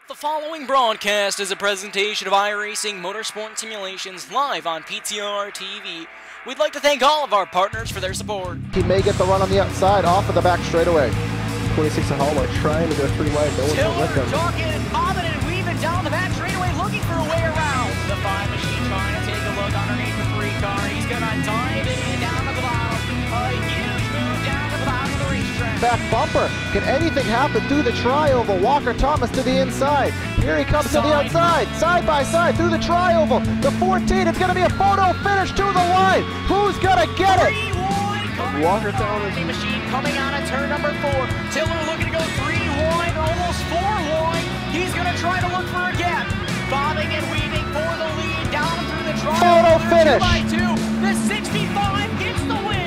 The following broadcast is a presentation of iRacing Motorsport Simulations live on PTR TV. We'd like to thank all of our partners for their support. He may get the run on the outside off of the back straightaway. 26 to Hallmark trying to go 3 wide. No one's with them. Talking and bobbing and weaving down the back straightaway looking for a way around. The 5 machine trying to take a look underneath the 3 car. He's going to dive in down to the bottom. A huge move down to the bottom of the racetrack. Back bumper. Can anything happen through the tri-oval? Walker Thomas to the inside. Here he comes to the outside. Side by side through the tri-oval. The 14. It's going to be a photo finish to the line. Who's going to get it? Walker Thomas. Machine coming out of turn number 4. Tiller looking to go 3 wide, almost 4 wide. He's going to try to look for a gap. Bobbing and weaving for the lead down through the tri. Photo finish. 2x2. The 65 gets the win.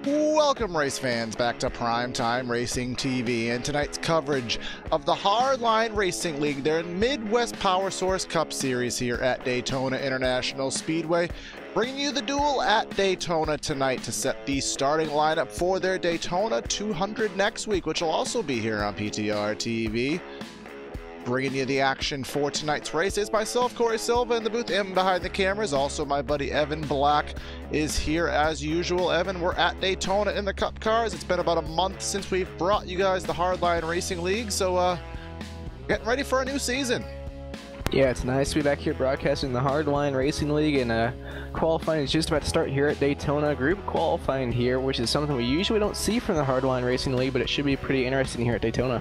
Welcome, race fans, back to Primetime Racing TV and tonight's coverage of the Hardline Racing League, their Midwest POWERSOURCE Cup Series here at Daytona International Speedway. Bringing you the duel at Daytona tonight to set the starting lineup for their Daytona 200 next week, which will also be here on PTR TV. Bringing you the action for tonight's race is myself, Corey Silva, in the booth, and behind the cameras. Also, my buddy Evan Black is here as usual. Evan, we're at Daytona in the Cup cars. It's been about a month since we've brought you guys the Hardline Racing League, so getting ready for a new season. Yeah, it's nice to be back here broadcasting the Hardline Racing League, and qualifying is just about to start here at Daytona. Group qualifying here, which is something we usually don't see from the Hardline Racing League, but it should be pretty interesting here at Daytona.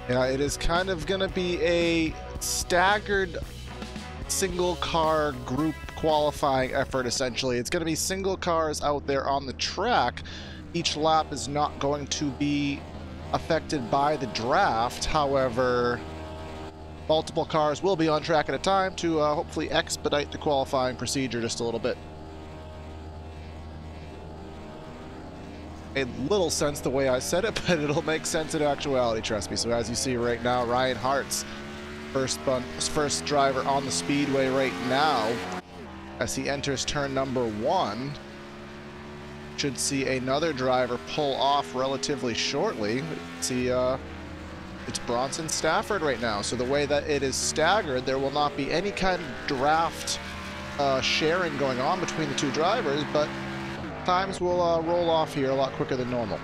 Yeah, it is kind of going to be a staggered single car group qualifying effort, essentially. It's going to be single cars out there on the track. Each lap is not going to be affected by the draft. However, multiple cars will be on track at a time to hopefully expedite the qualifying procedure just a little bit. Made little sense the way I said it, but it'll make sense in actuality, trust me. So as you see right now, Ryan Hart's first driver on the speedway right now as he enters turn number 1. Should see another driver pull off relatively shortly. See, it's Bronson Stafford right now. So the way that it is staggered, there will not be any kind of draft sharing going on between the two drivers, but times will roll off here a lot quicker than normal.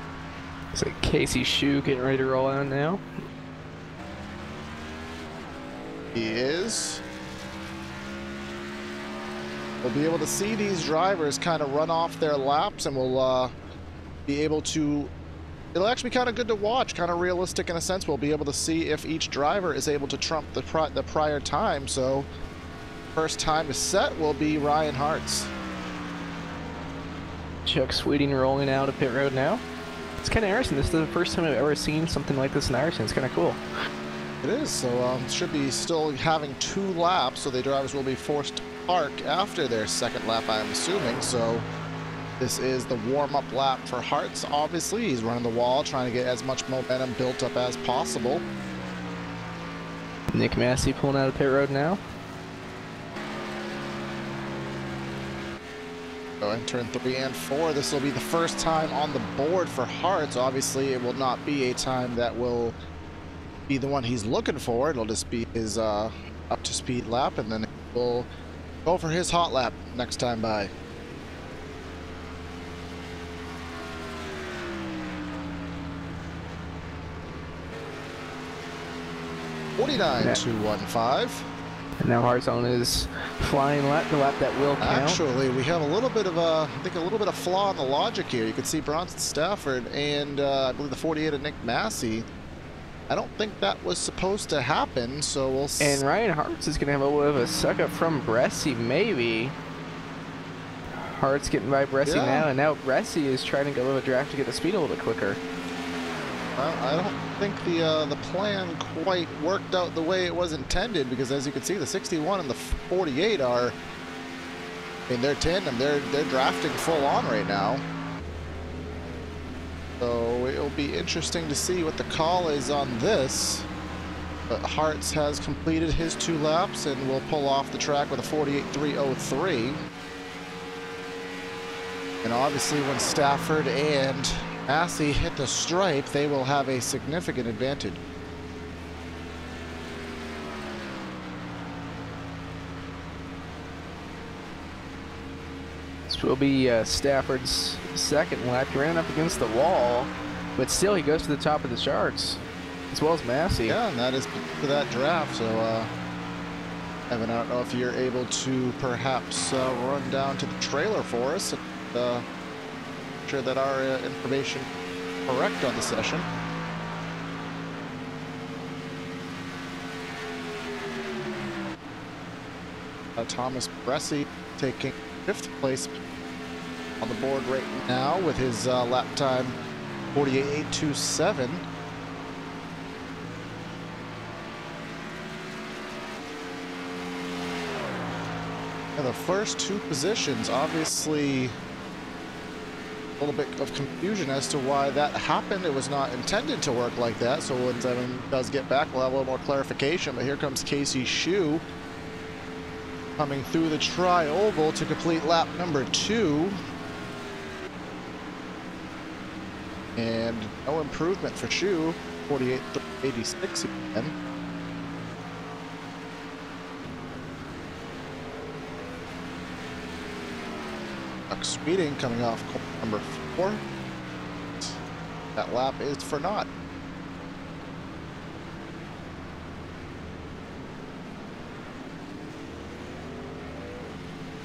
It's like Casey Shue getting ready to roll out now. He is. We'll be able to see these drivers kind of run off their laps, and we'll be able to, it'll actually be kind of good to watch, kind of realistic in a sense. We'll be able to see if each driver is able to trump the prior time. So first time to set will be Ryan Hart's. Chuck Sweeting rolling out of pit road now. It's kind of interesting. This is the first time I've ever seen something like this in iRacing. It's kind of cool. It is. So should be still having 2 laps, so the drivers will be forced to park after their second lap, I'm assuming. So this is the warm-up lap for Hartz. Obviously, he's running the wall, trying to get as much momentum built up as possible. Nick Massey pulling out of pit road now. So in turn 3 and 4, this will be the first time on the board for Hartz. Obviously, it will not be a time that will be the one he's looking for. It'll just be his up-to-speed lap, and then we'll go for his hot lap next time by. 49.215. And now Hartzone is flying lap, the lap that will count. Actually, we have a little bit of I think a little bit of flaw in the logic here. You can see Bronson Stafford and I believe the 48 of Nick Massey. I don't think that was supposed to happen, so we'll see. And Ryan Hartz is going to have a little bit of a suck up from Bressie, maybe. Hartz getting by Bressie now, and now Bressie is trying to go with a draft to get the speed a little bit quicker. I don't think the plan quite worked out the way it was intended, because as you can see, the 61 and the 48 are in their tandem. They're drafting full on right now. So it'll be interesting to see what the call is on this. But Hartz has completed his 2 laps and will pull off the track with a 48.303. And obviously when Stafford and Massey hit the stripe, they will have a significant advantage. This will be Stafford's second lap. He ran up against the wall, but still he goes to the top of the charts, as well as Massey. Yeah, and that is for that draft. So, Evan, I don't know if you're able to perhaps run down to the trailer for us and sure that our information is correct on the session. Thomas Bressie taking 5th place on the board right now with his lap time 48.827. And the first 2 positions, obviously a little bit of confusion as to why that happened. It was not intended to work like that. So when Evan does get back, we'll have a little more clarification. But here comes Casey Shue coming through the tri-oval to complete lap number 2. And no improvement for Shue, 48.86 again. Speeding coming off number 4. That lap is for naught.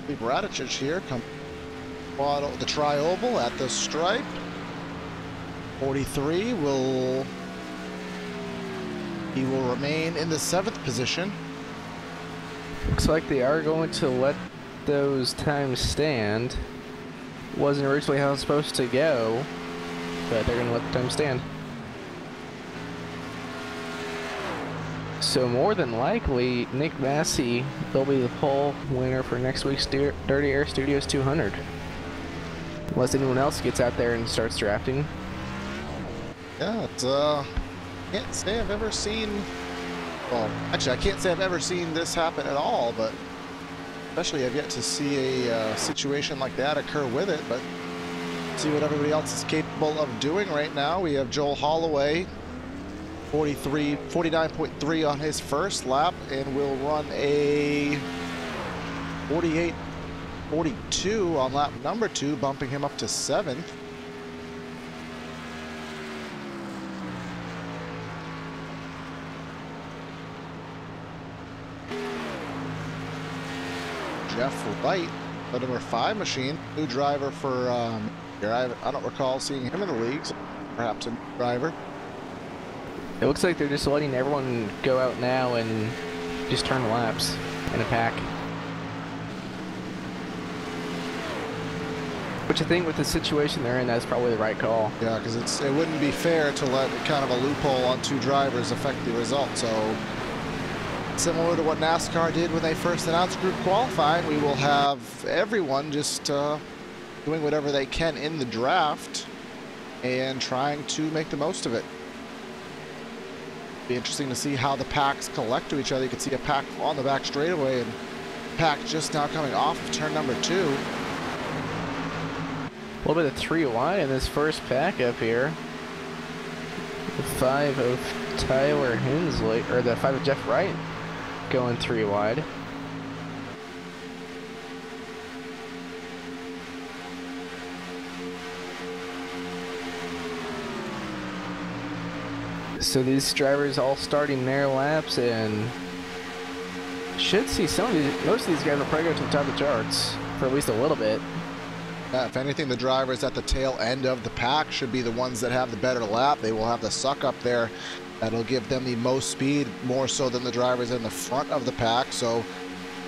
Radicic here come the tri-oval at the stripe. 43 he will remain in the 7th position. Looks like they are going to let those times stand. Wasn't originally how it was supposed to go, but they're going to let the time stand. So more than likely, Nick Massey will be the pole winner for next week's Dirty Air Studios 200. Unless anyone else gets out there and starts drafting. Yeah, it's, can't say I've ever seen, well, actually I can't say I've ever seen this happen at all, but especially I've yet to see a situation like that occur with it, but see what everybody else is capable of doing right now. We have Joel Holloway, 49.3 on his first lap, and will run a 48.42 on lap number 2, bumping him up to 7th. Jeff Wright, the number 5 machine, new driver for I don't recall seeing him in the leagues. Perhaps a new driver. It looks like they're just letting everyone go out now and just turn laps in a pack. Which I think with the situation they're in, that's probably the right call. Yeah, because it wouldn't be fair to let kind of a loophole on 2 drivers affect the result. So similar to what NASCAR did when they first announced group qualifying, we will have everyone just doing whatever they can in the draft and trying to make the most of it. Be interesting to see how the packs collect to each other. You can see a pack on the back straightaway and pack just now coming off of turn number 2. A little bit of 3 wide in this first pack up here. The 5 of Tyler Hensley, or the 5 of Jeff Wright, going 3 wide. So these drivers all starting their laps, and should see some of these, most of these guys will probably go to the top of the charts for at least a little bit. Yeah, if anything, the drivers at the tail end of the pack should be the ones that have the better lap. They will have the suck up there. That'll give them the most speed, more so than the drivers in the front of the pack. So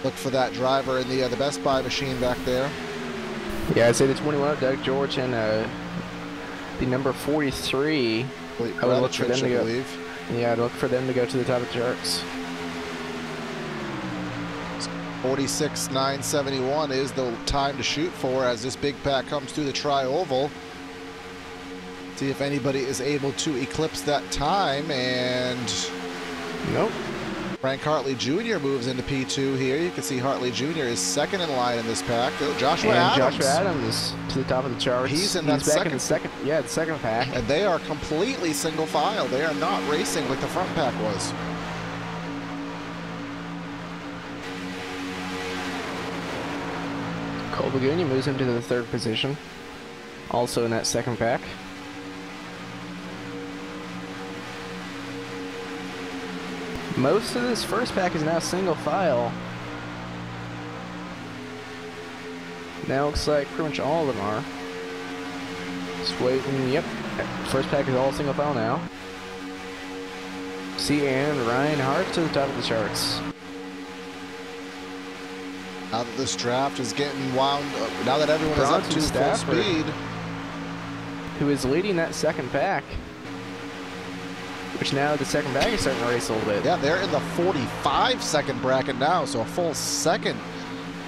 look for that driver in the Best Buy machine back there. Yeah, I'd say the 21 of Doug George and the number 43. I would look for them to go. Yeah, I'd look for them to go to the top of the charts. 46.971 is the time to shoot for as this big pack comes through the tri-oval. See if anybody is able to eclipse that time, and nope. Frank Hartley Jr. moves into P2 here. You can see Hartley Jr. is second in line in this pack. Joshua Adams to the top of the charts. He's in that back in the second pack. And they are completely single file. They are not racing like the front pack was. Cole Baguni moves into the third position, also in that second pack. Most of this first pack is now single file. Now looks like pretty much all of them are. Just waiting, yep. First pack is all single file now. and Ryan Hart to the top of the charts. Now that this draft is getting wound up, now that everyone is up to full speed. Who is leading that second pack. Which now the second pack is starting to race a little bit. Yeah, they're in the 45-second bracket now, so a full second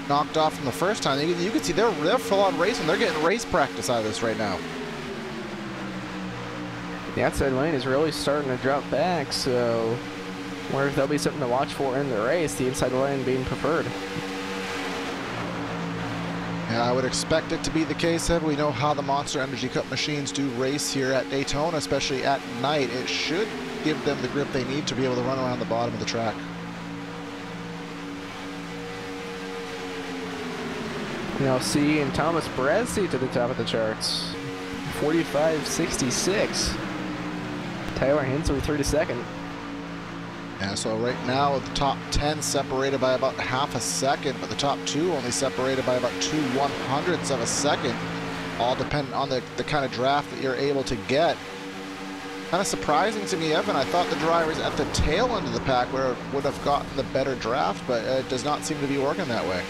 knocked off from the first time. You can see they're full on racing. They're getting race practice out of this right now. The outside lane is really starting to drop back, so I wonder if there'll be something to watch for in the race, the inside lane being preferred. Yeah, I would expect it to be the case, Ed. We know how the Monster Energy Cup machines do race here at Daytona, especially at night. It should give them the grip they need to be able to run around the bottom of the track. Now seeing Thomas Bresci to the top of the charts. 45.66. Tyler Hensley 32nd. Yeah, so right now the top 10 separated by about half a second, but the top two only separated by about 2/100ths of a second. All dependent on the kind of draft that you're able to get. Kind of surprising to me, Evan. I thought the drivers at the tail end of the pack would have gotten the better draft, but it does not seem to be working that way.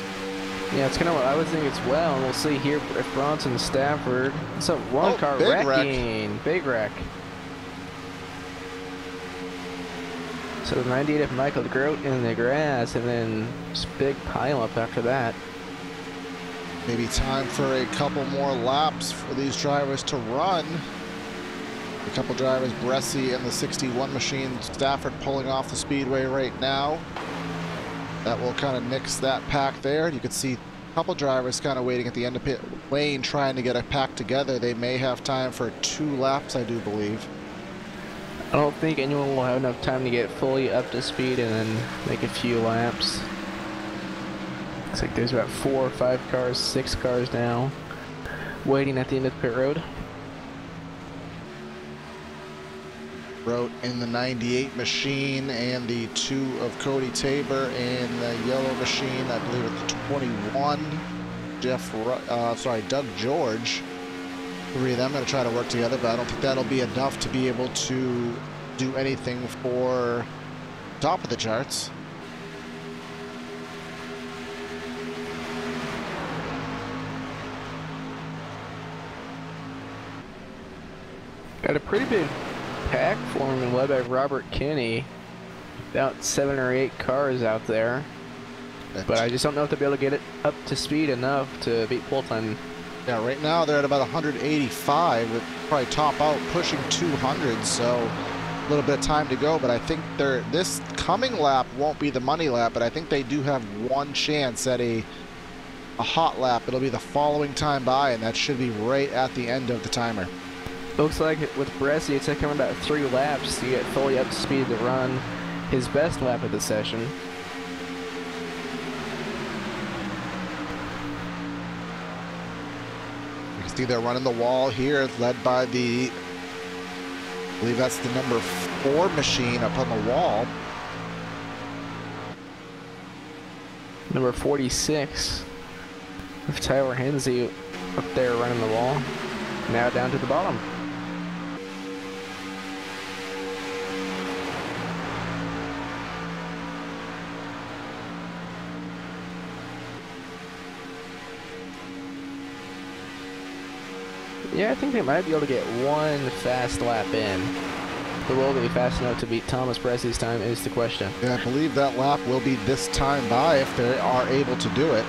Yeah, it's kind of what I would think as well. And we'll see here if Bronson Stafford. It's a one car big wrecking. Big wreck. So the 98 of Michael Grote in the grass, and then just big pile up after that. Maybe time for a couple more laps for these drivers to run. A couple drivers, Bresci and the 61 machine, Stafford pulling off the speedway right now. That will kind of nix that pack there. You can see a couple drivers kind of waiting at the end of pit lane trying to get a pack together. They may have time for 2 laps, I do believe. I don't think anyone will have enough time to get fully up to speed and then make a few laps. Looks like there's about 4 or 5 cars, 6 cars now waiting at the end of the pit road. Wrote in the 98 machine and the 2 of Cody Tabor and the yellow machine, I believe it's the 21, Doug George. 3 of them going to try to work together, but I don't think that'll be enough to be able to do anything for top of the charts. Got a pretty big pack forming led by Robert Kinney. About 7 or 8 cars out there. But I just don't know if they'll be able to get it up to speed enough to beat pole time. Yeah, right now they're at about 185, with probably top out pushing 200, so a little bit of time to go. But I think this coming lap won't be the money lap, but I think they do have one chance at a hot lap. It'll be the following time by, and that should be right at the end of the timer. Looks like with Bresci, it's taking about 3 laps to get fully up to speed to run his best lap of the session. See, they're running the wall here, led by the I believe that's the number 4 machine up on the wall. Number 46 with Tyler Hensley up there running the wall. Now down to the bottom. Yeah, I think they might be able to get one fast lap in. But will they be fast enough to beat Thomas Bressy's time is the question. Yeah, I believe that lap will be this time by if they are able to do it.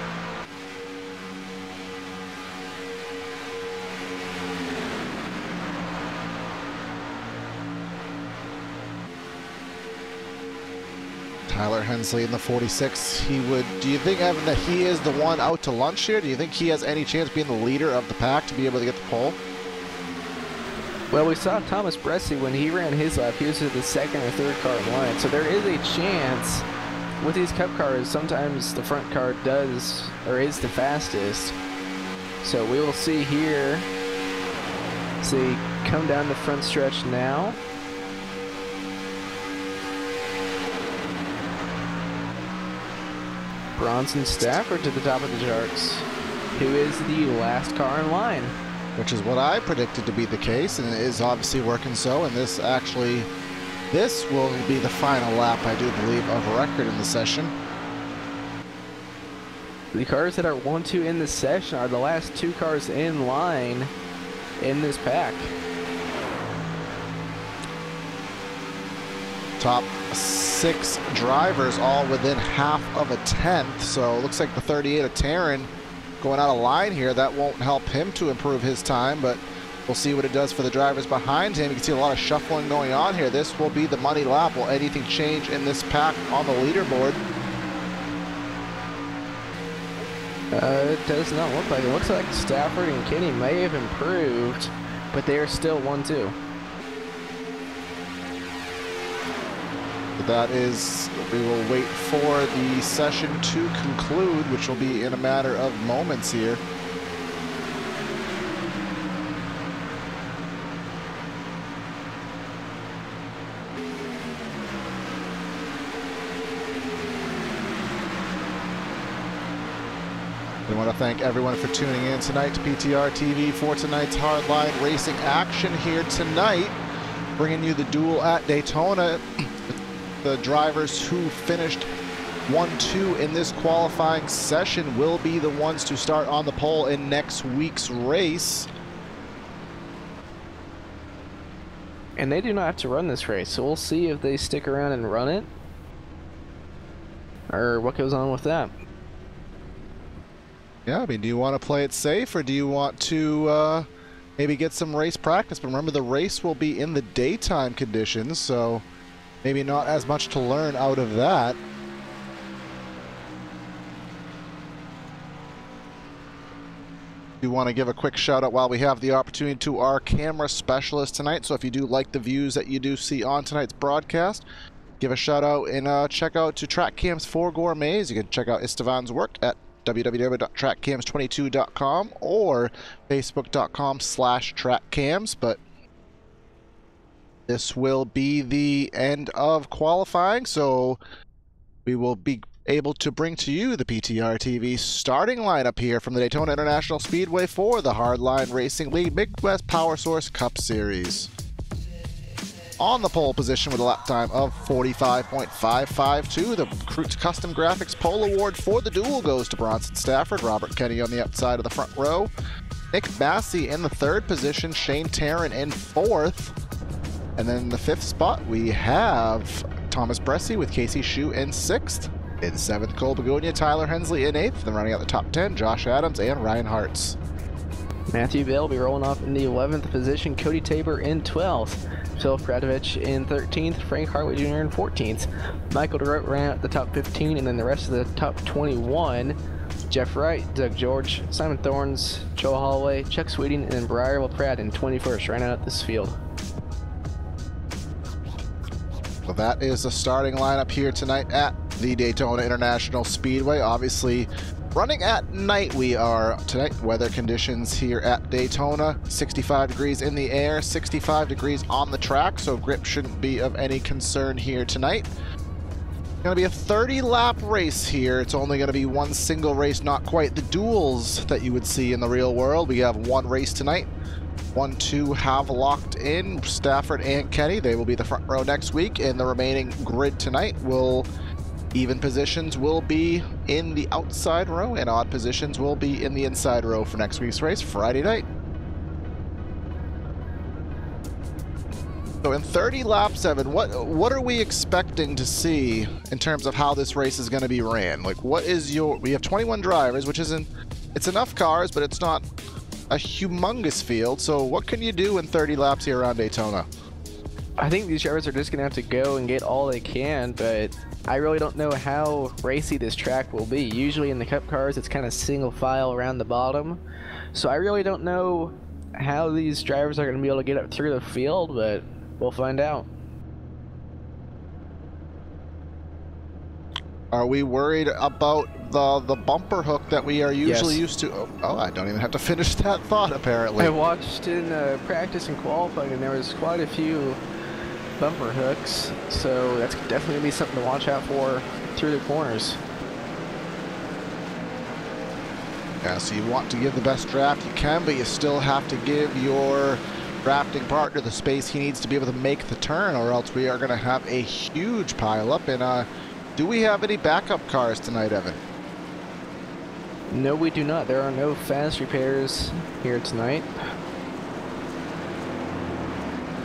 Tyler Hensley in the 46. Do you think, Evan, that he is the one out to lunch here? Do you think he has any chance being the leader of the pack to be able to get the pole? Well, we saw Thomas Bressy when he ran his lap. He was the second or third car in line. So there is a chance with these Cup cars, sometimes the front car does or is the fastest. So we will see here. See, come down the front stretch now. Bronson Stafford to the top of the charts, who is the last car in line. Which is what I predicted to be the case, and it is obviously working so. And this will be the final lap, I do believe, of record in the session. The cars that are 1-2 in the session are the last 2 cars in line in this pack. Top 6 drivers all within half of a tenth, so it looks like the 38 of Taryn going out of line here. That won't help him to improve his time, but we'll see what it does for the drivers behind him. You can see a lot of shuffling going on here. This will be the money lap. Will anything change in this pack on the leaderboard? It does not look like it. It looks like Stafford and Kenny may have improved, but they are still 1-2. That is, we will wait for the session to conclude, which will be in a matter of moments here. We want to thank everyone for tuning in tonight to PTR TV for tonight's Hardline racing action here tonight, bringing you the duel at Daytona. The drivers who finished 1-2 in this qualifying session will be the ones to start on the pole in next week's race. And they do not have to run this race, so we'll see if they stick around and run it, or what goes on with that. Yeah, I mean, do you want to play it safe, or do you want to maybe get some race practice? But remember, the race will be in the daytime conditions, so maybe not as much to learn out of that. We want to give a quick shout out while we have the opportunity to our camera specialist tonight. So if you do like the views that you do see on tonight's broadcast, give a shout out and check out to Track Cams for Gourmets. You can check out Estevan's work at www.trackcams22.com or facebook.com/trackcams. But this will be the end of qualifying, so we will be able to bring to you the PTR TV starting lineup here from the Daytona International Speedway for the Hardline Racing League Midwest PowerSource Cup Series. On the pole position with a lap time of 45.552, the Krutz Custom Graphics Pole Award for the duel goes to Bronson Stafford, Robert Kenny on the outside of the front row, Nick Massey in the 3rd position, Shane Taryn in 4th. And then in the 5th spot, we have Thomas Bressy with Casey Shue in 6th. In 7th, Cole Begonia, Tyler Hensley in 8th. Then running out the top 10, Josh Adams and Ryan Hartz. Matthew Bell will be rolling off in the 11th position, Cody Tabor in 12th. Phil Pradovich in 13th, Frank Hartley Jr. in 14th. Michael DeRote ran out the top 15, and then the rest of the top 21. Jeff Wright, Doug George, Simon Thorns, Joe Holloway, Chuck Sweeting, and then Briar LaPrade in 21st, ran out this field. Well, that is the starting lineup here tonight at the Daytona International Speedway. Obviously, Running at night we are tonight. Weather conditions here at Daytona, 65 degrees in the air, 65 degrees on the track, so grip shouldn't be of any concern here tonight. Going to be a 30-lap race here. It's only going to be one single race, not quite the duels that you would see in the real world. We have one race tonight. 1, 2 have locked in, Stafford and Kenny. They will be the front row next week, and the remaining grid tonight will... Even positions will be in the outside row, and odd positions will be in the inside row for next week's race, Friday night. So in 30 laps, Evan, what are we expecting to see in terms of how this race is going to be ran? Like, what is your... We have 21 drivers, which isn't... It's enough cars, but it's not a humongous field. So what can you do in 30 laps here around Daytona? I think these drivers are just going to have to go and get all they can, but I really don't know how racy this track will be. Usually in the Cup cars, it's kind of single file around the bottom. So I really don't know how these drivers are going to be able to get up through the field, but we'll find out. Are we worried about the bumper hook that we are usually Yes. used to? Oh, I don't even have to finish that thought, apparently. I watched in practice and qualifying, and there was quite a few bumper hooks, so that's definitely going to be something to watch out for through the corners. Yeah, so you want to give the best draft you can, but you still have to give your drafting partner the space he needs to be able to make the turn, or else we are going to have a huge pileup. And do we have any backup cars tonight, Evan? No, we do not. There are no fast repairs here tonight.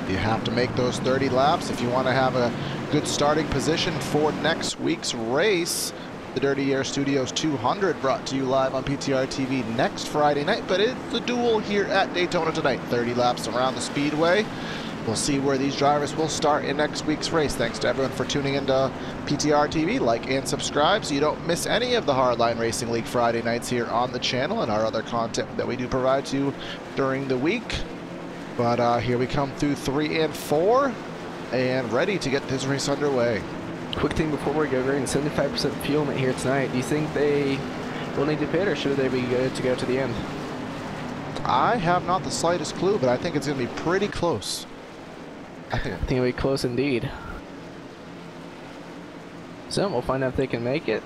You have to make those 30 laps if you want to have a good starting position for next week's race. The Dirty Air Studios 200 brought to you live on PTR TV next Friday night, but it's the duel here at Daytona tonight. 30 laps around the speedway. We'll see where these drivers will start in next week's race. Thanks to everyone for tuning into PTR TV. Like and subscribe so you don't miss any of the Hardline Racing League Friday nights here on the channel and our other content that we do provide to you during the week. But here we come through 3 and 4 and ready to get this race underway. Quick thing before we go, Green, 75% fuel here tonight. Do you think they will need to pit, or should they be good to go to the end? I have not the slightest clue, but I think it's going to be pretty close. I think it'll be close indeed. So we'll find out if they can make it.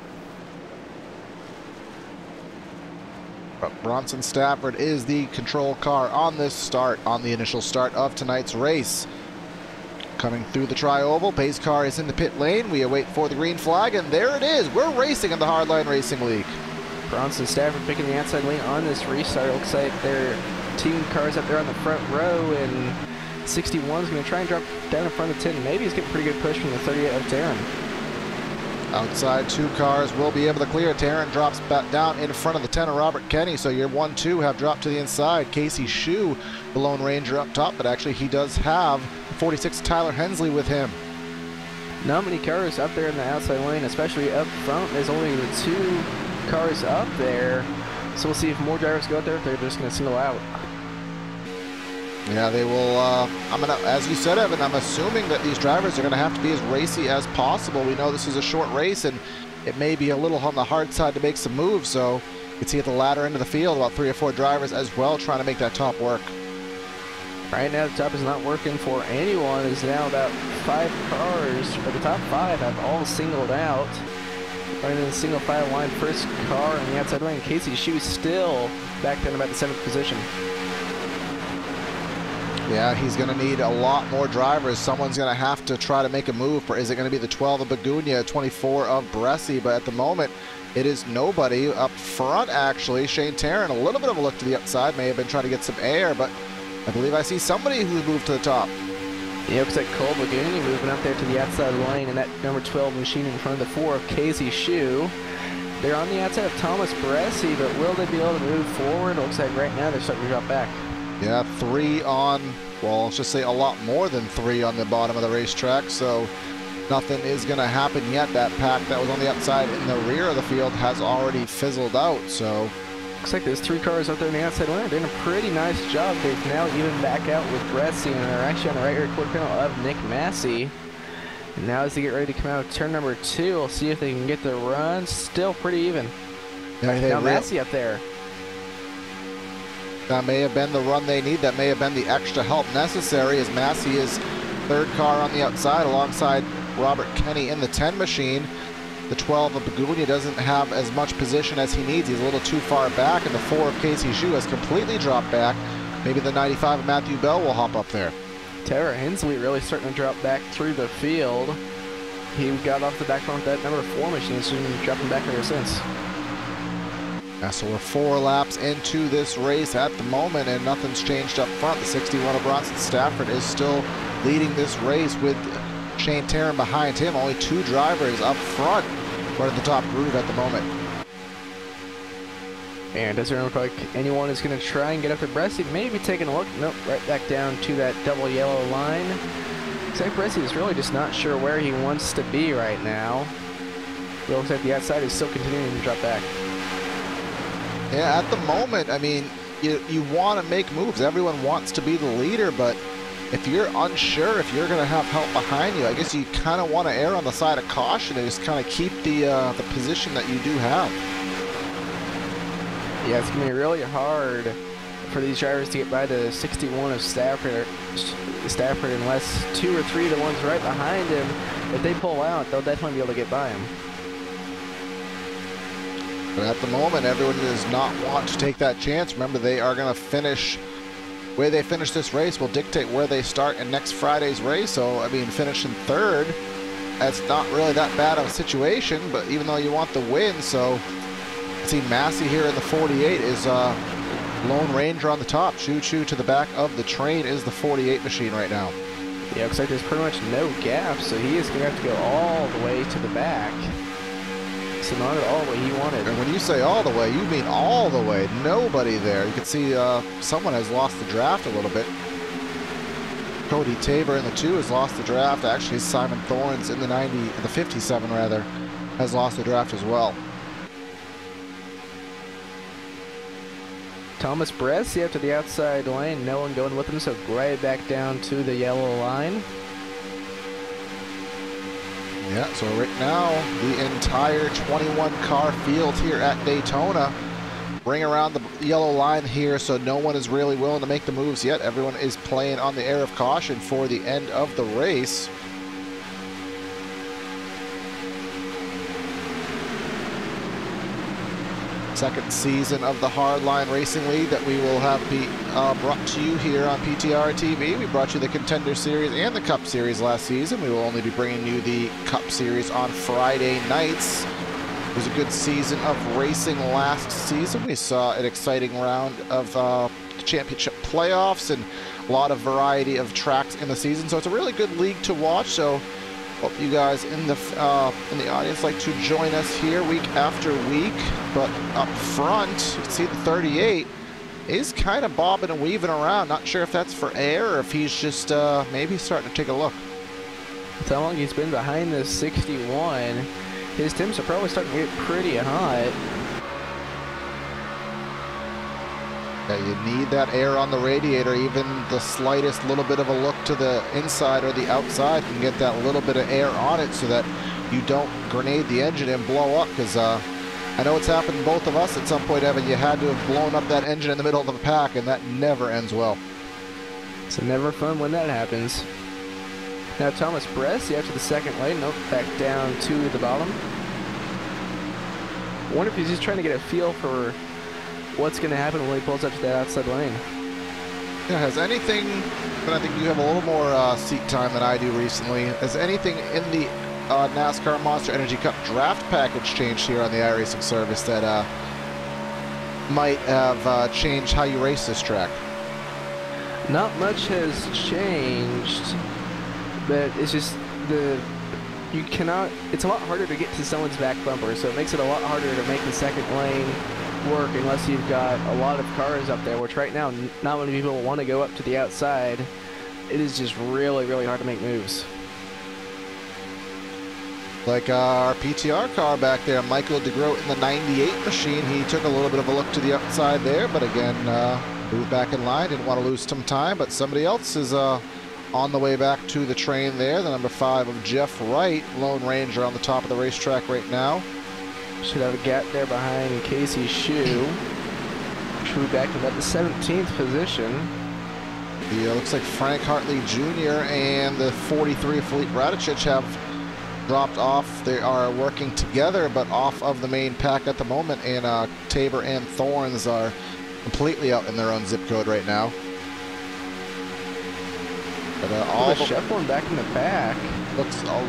But Bronson Stafford is the control car on this start, on the initial start of tonight's race. Coming through the tri-oval, pace car is in the pit lane. We await for the green flag, and there it is. We're racing in the Hardline Racing League. Bronson Stafford picking the outside lane on this restart. Looks like their team cars up there on the front row, and 61 is going to try and drop down in front of 10. Maybe he's getting a pretty good push from the 38 of Taryn. Outside 2 cars will be able to clear. Taryn drops back down in front of the 10 of Robert Kenny, so your 1, 2 have dropped to the inside. Casey Shue, the Lone Ranger up top, but actually he does have 46 Tyler Hensley with him. Not many cars up there in the outside lane, especially up front. There's only the 2 cars up there, so we'll see if more drivers go out there, if they're just going to single out. Yeah, they will, as you said, Evan, I'm assuming that these drivers are going to have to be as racy as possible. We know this is a short race, and it may be a little on the hard side to make some moves, so you can see at the latter end of the field, about 3 or 4 drivers as well trying to make that top work. Right now, the top is not working for anyone. It's now about 5 cars, but the top 5 have all singled out. Running in the single file line, first car on the outside lane, Casey Shue still back down about the 7th position. Yeah, he's going to need a lot more drivers. Someone's going to have to try to make a move. Is it going to be the 12 of Begunia, 24 of Bresci? But at the moment, it is nobody. Up front, actually, Shane Taryn, a little bit of a look to the outside. May have been trying to get some air, but I believe I see somebody who's moved to the top. Yeah, looks like Cole Begunia moving up there to the outside lane, and that number 12 machine in front of the 4 of Casey Shue. They're on the outside of Thomas Bresci, but will they be able to move forward? It looks like right now they're starting to drop back. Yeah, 3 on, well, let's just say a lot more than 3 on the bottom of the racetrack, so nothing is going to happen yet. That pack that was on the outside in the rear of the field has already fizzled out, so. Looks like there's 3 cars out there in the outside lane. They're doing a pretty nice job. They've now even back out with Bresci, and they're actually on the right rear quarter panel of Nick Massey. And now as they get ready to come out of turn number 2, we'll see if they can get the run. Still pretty even. Now Massey up there. That may have been the run they need. That may have been the extra help necessary, as Massey is third car on the outside alongside Robert Kenny in the 10 machine. The 12 of Begunia doesn't have as much position as he needs. He's a little too far back, and the 4 of Casey Xu has completely dropped back. Maybe the 95 of Matthew Bell will hop up there. Tara Hensley really starting to drop back through the field. He got off the back front with that number 4 machine, so he's been dropping back ever since. Yeah, so we're 4 laps into this race at the moment, and nothing's changed up front. The 61 of Bronson Stafford is still leading this race with Shane Taryn behind him. Only 2 drivers up front running the top groove at the moment. And it doesn't look like anyone is going to try and get up to Bresci. Maybe taking a look. Nope, right back down to that double yellow line. Zach Bresci is really just not sure where he wants to be right now. It looks like the outside is still continuing to drop back. Yeah, at the moment, I mean, you want to make moves. Everyone wants to be the leader, but if you're unsure if you're going to have help behind you, I guess you kind of want to err on the side of caution and just kind of keep the position that you do have. Yeah, it's going to be really hard for these drivers to get by the 61 of Stafford unless 2 or 3 of the ones right behind him, if they pull out, they'll definitely be able to get by him. But at the moment, everyone does not want to take that chance. Remember, they are going to finish, the way they finish this race will dictate where they start in next Friday's race. So, I mean, finishing third, that's not really that bad of a situation, but even though you want the win, so see Massey here in the 48 is Lone Ranger on the top. Choo-choo to the back of the train is the 48 machine right now. Yeah, looks like there's pretty much no gap, so he is going to have to go all the way to the back. So not at all what he wanted. And when you say all the way, you mean all the way. Nobody there. You can see someone has lost the draft a little bit. Cody Tabor in the 2 has lost the draft. Actually, Simon Thorns in the 57 rather, has lost the draft as well. Thomas Bresci up to the outside lane. No one going with him, so right back down to the yellow line. Yeah, so right now, the entire 21-car field here at Daytona bring around the yellow line here, so no one is really willing to make the moves yet. Everyone is playing on the air of caution for the end of the race. Second season of the Hardline Racing League that we will have brought to you here on PTR TV. We brought you the Contender Series and the Cup Series last season. We will only be bringing you the Cup Series on Friday nights. It was a good season of racing last season. We saw an exciting round of championship playoffs and a lot of variety of tracks in the season. So it's a really good league to watch. So hope you guys in the audience like to join us here week after week. But up front, you can see the 38 is kind of bobbing and weaving around. Not sure if that's for air or if he's just maybe starting to take a look. That's how long he's been behind the 61. His temps are probably starting to get pretty hot. Yeah, you need that air on the radiator. Even the slightest little bit of a look to the inside or the outside can get that little bit of air on it so that you don't grenade the engine and blow up. Because I know it's happened to both of us at some point, Evan. You had to have blown up that engine in the middle of the pack, and that never ends well. It's never fun when that happens. Now Thomas Bresci after the second lane, nope, back down to the bottom. I wonder if he's just trying to get a feel for what's going to happen when he pulls up to that outside lane. Yeah, has anything, but I think you have a little more seat time than I do recently, has anything in the NASCAR Monster Energy Cup draft package changed here on the iRacing service that might have changed how you race this track? Not much has changed, but it's just it's a lot harder to get to someone's back bumper, so it makes it a lot harder to make the second lane work unless you've got a lot of cars up there, which right now not many people want to go up to the outside. It is just really, really hard to make moves. Like our PTR car back there, Michael DeGroat in the 98 machine. He took a little bit of a look to the outside there, but again, moved back in line. Didn't want to lose some time, but somebody else is on the way back to the train there. The number 5 of Jeff Wright, Lone Ranger on the top of the racetrack right now. Should have a gap there behind Casey's shoe. Should be back in about the 17th position. Yeah, looks like Frank Hartley Jr. and the 43 Felipe Radicic have dropped off. They are working together, but off of the main pack at the moment, and Tabor and Thorns are completely out in their own zip code right now. But all the shuffling back in the back.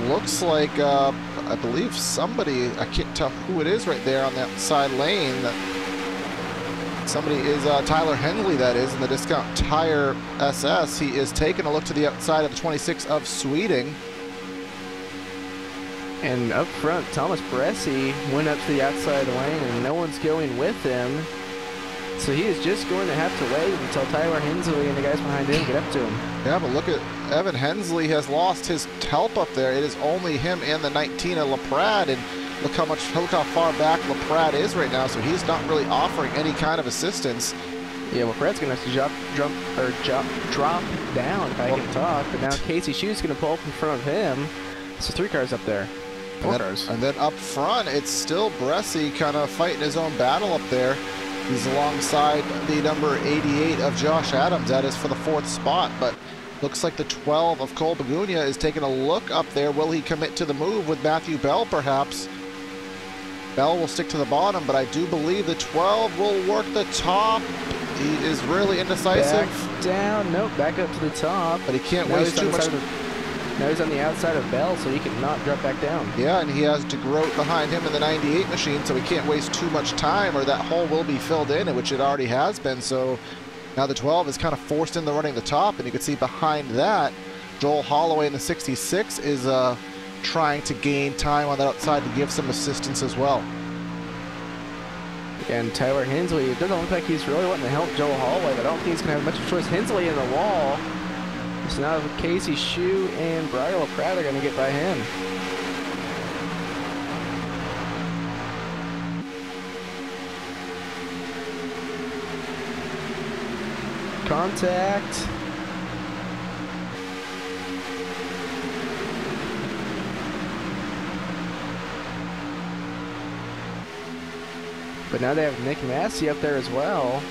Looks like I believe somebody, I can't tell who it is right there on that side lane. Somebody is Tyler Hensley, that is, in the Discount Tire SS. He is taking a look to the outside of the 26 of Sweeting. And up front, Thomas Bresci went up to the outside lane, and no one's going with him. So he is just going to have to wait until Tyler Hensley and the guys behind him get up to him. Yeah, but look at Evan Hensley has lost his help up there. It is only him and the 19 of LaPrade, and look how far back LaPrade is right now. So he's not really offering any kind of assistance. Yeah, LaPrade's going to have to drop down if I can talk. But now Casey Shue's going to pull up in front of him. So 3 cars up there. 4 cars. And then up front, it's still Bresci kind of fighting his own battle up there. He's alongside the number 88 of Josh Adams. That is for the 4th spot, but looks like the 12 of Cole Begunia is taking a look up there. Will he commit to the move with Matthew Bell, perhaps? Bell will stick to the bottom, but I do believe the 12 will work the top. He is really indecisive. Back down. Nope, back up to the top. But he can't waste too much. Now he's on the outside of Bell, so he cannot drop back down. Yeah, and he has DeGroat behind him in the 98 machine, so he can't waste too much time, or that hole will be filled in, which it already has been. So now the 12 is kind of forced into running the top, and you can see behind that, Joel Holloway in the 66 is trying to gain time on the outside to give some assistance as well. And Tyler Hensley, it doesn't look like he's really wanting to help Joel Holloway, but I don't think he's going to have much of a choice. Hensley in the wall. So now Casey Shue and Brian LaPrade are going to get by him. Contact. But now they have Nick Massey up there as well.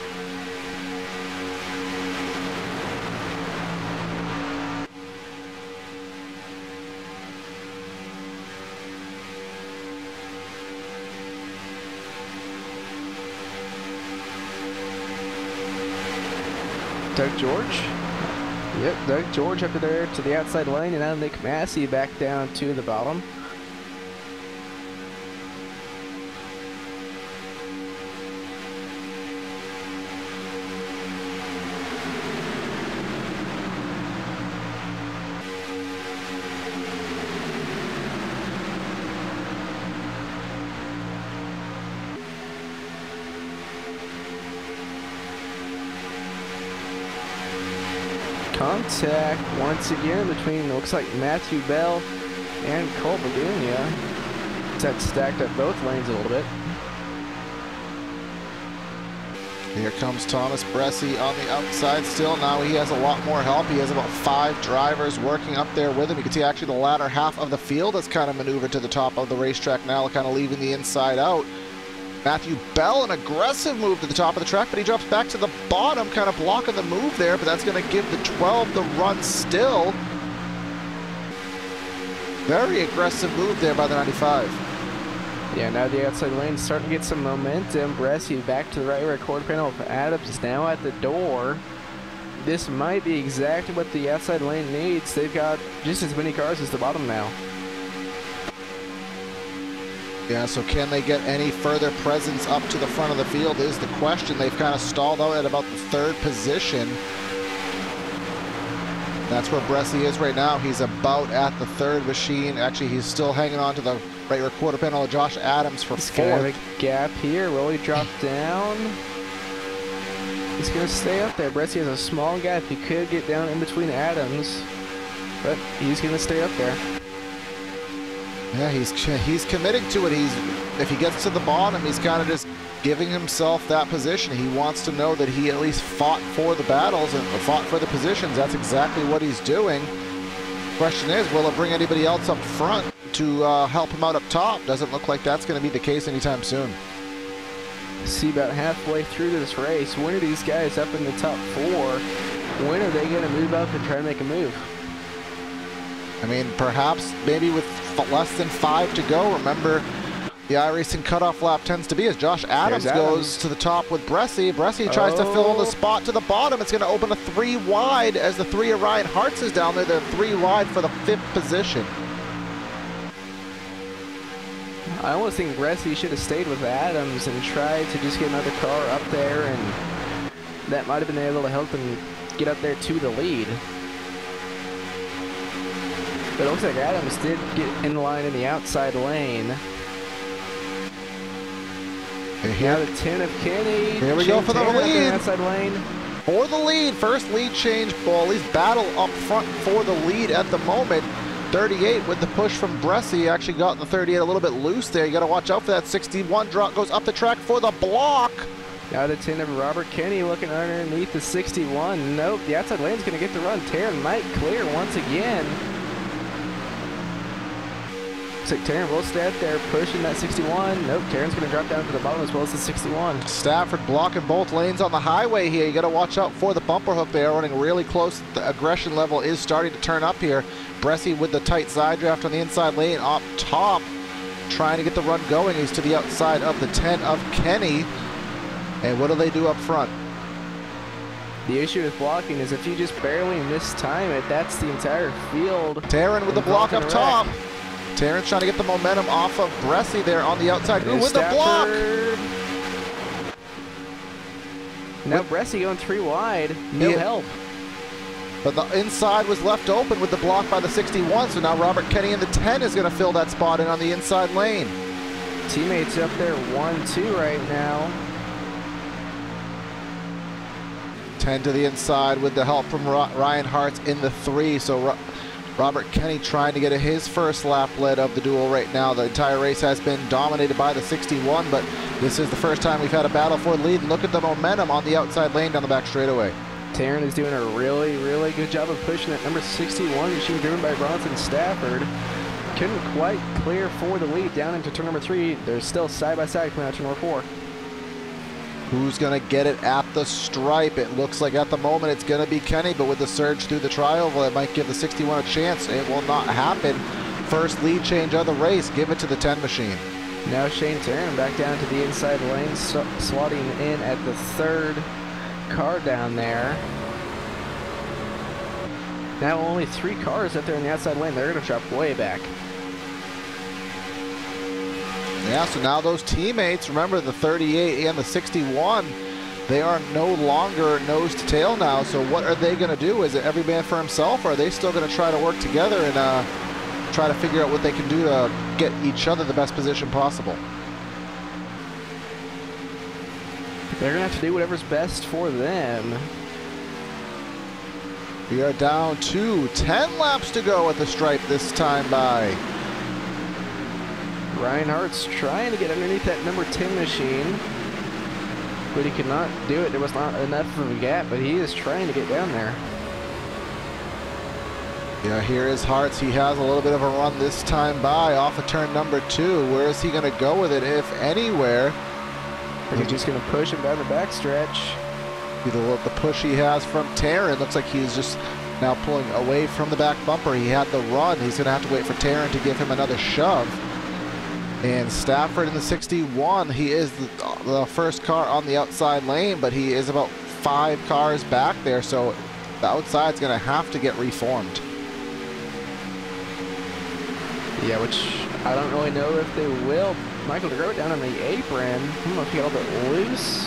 Doug George. Yep, Doug George up there to the outside lane, and now Nick Massey back down to the bottom. Contact once again between, looks like Matthew Bell and Cole Begunia. That's stacked up both lanes a little bit. Here comes Thomas Bresci on the outside still. Now he has a lot more help. He has about 5 drivers working up there with him. You can see actually the latter half of the field has kind of maneuvered to the top of the racetrack now, kind of leaving the inside out. Matthew Bell, an aggressive move to the top of the track, but he drops back to the bottom, kind of blocking the move there, but that's going to give the 12 the run still. Very aggressive move there by the 95. Yeah, now the outside lane is starting to get some momentum. Bresci back to the right rear quarter panel. Adams is now at the door. This might be exactly what the outside lane needs. They've got just as many cars as the bottom now. Yeah, so can they get any further presence up to the front of the field is the question. They've kind of stalled out at about the 3rd position. That's where Bresci is right now. He's about at the 3rd machine. Actually, he's still hanging on to the right rear quarter panel of Josh Adams for 4th. He's going to have a gap here. Will he drop down? He's going to stay up there. Bresci has a small gap. He could get down in between Adams, but he's going to stay up there. Yeah, he's committing to it. If he gets to the bottom, he's kind of just giving himself that position. He wants to know that he at least fought for the battles and fought for the positions. That's exactly what he's doing. Question is, will it bring anybody else up front to help him out up top. Doesn't look like that's going to be the case anytime soon. See, about halfway through this race, when are these guys up in the top 4? When are they going to move up and try to make a move? I mean, perhaps maybe with less than 5 to go. Remember, the iRacing cutoff lap tends to be as Josh Adams goes to the top with Bressie. Bressie tries to fill in the spot to the bottom. It's going to open a 3 wide as the 3 of Ryan Hartz is down there. They're 3 wide for the 5th position. I almost think Bressie should have stayed with Adams and tried to just get another car up there, and that might have been able to help him get up there to the lead. But it looks like Adams did get in line in the outside lane. Now the 10 of Kenny. Here we go for the lead. Outside lane. For the lead. First lead change, at least battle up front for the lead at the moment. 38 with the push from Bressie. Actually got the 38 a little bit loose there. You got to watch out for that. 61 drop goes up the track for the block. Now the 10 of Robert Kenny looking underneath the 61. Nope, the outside lane's going to get the run. Taryn might clear once again. Looks like Taryn will stay out there pushing that 61. Nope, Taryn's going to drop down to the bottom as well as the 61. Stafford blocking both lanes on the highway here. You got to watch out for the bumper hook. They are running really close. The aggression level is starting to turn up here. Bressie with the tight side draft on the inside lane up top, trying to get the run going. He's to the outside of the 10 of Kenny. And what do they do up front? The issue with blocking is if you just barely mistime it, that's the entire field. Taryn with the block up top. Taryn's trying to get the momentum off of Bressie there on the outside. Ooh, with the block. Now Bressie going 3 wide. No help. But the inside was left open with the block by the 61. So now Robert Kenny in the 10 is going to fill that spot in on the inside lane. Teammates up there 1-2 right now. 10 to the inside with the help from Ryan Hartz in the 3. So Robert Kenny trying to get his first lap lead of the duel right now. The entire race has been dominated by the 61, but this is the first time we've had a battle for the lead. And look at the momentum on the outside lane down the back straightaway. Taryn is doing a really, really good job of pushing that number 61 machine driven by Bronson Stafford. Couldn't quite clear for the lead down into turn number 3. They're still side by side coming out turn number 4. Who's going to get it at the stripe? It looks like at the moment it's going to be Kenny, but with the surge through the tri-oval, it might give the 61 a chance. It will not happen. First lead change of the race. Give it to the 10 machine. Now Shane Taryn back down to the inside lane, slotting in at the 3rd car down there. Now only 3 cars up there in the outside lane. They're going to drop way back. Yeah, so now those teammates, remember the 38 and the 61, they are no longer nose to tail now. So what are they going to do? Is it every man for himself, or are they still going to try to work together and try to figure out what they can do to get each other the best position possible? They're going to have to do whatever's best for them. We are down to 10 laps to go at the stripe this time by. Ryan Hart's trying to get underneath that number 10 machine, but he could not do it. There was not enough of a gap, but he is trying to get down there. Yeah, here is Hartz. He has a little bit of a run this time by off of turn number 2. Where is he going to go with it, if anywhere? Is he just going to push him down the backstretch? The push he has from Taryn. Looks like he's just now pulling away from the back bumper. He had the run. He's going to have to wait for Taryn to give him another shove. And Stafford in the 61, he is the first car on the outside lane, but he is about 5 cars back there, so the outside's going to have to get reformed. Yeah, which I don't really know if they will. Michael DeGroat down on the apron. I don't know if he got a bit loose.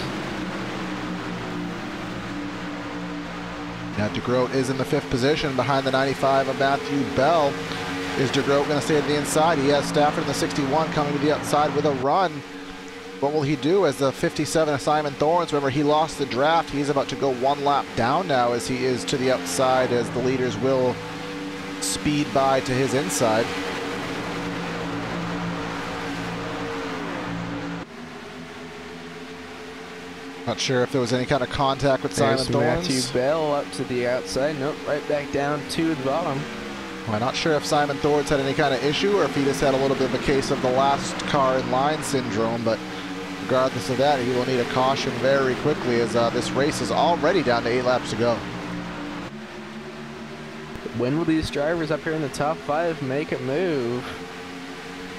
Now DeGroat is in the 5th position behind the 95 of Matthew Bell. Is DeGroat going to stay to the inside? He has Stafford in the 61 coming to the outside with a run. What will he do as the 57 of Simon Thorns? Remember, he lost the draft. He's about to go 1 lap down now as he is to the outside, as the leaders will speed by to his inside. Not sure if there was any kind of contact with Simon Thorns. Matthew Bell up to the outside. Nope, right back down to the bottom. I'm not sure if Simon Thords had any kind of issue or if he just had a little bit of a case of the last car in line syndrome, but regardless of that, he will need a caution very quickly as this race is already down to 8 laps to go. When will these drivers up here in the top 5 make a move?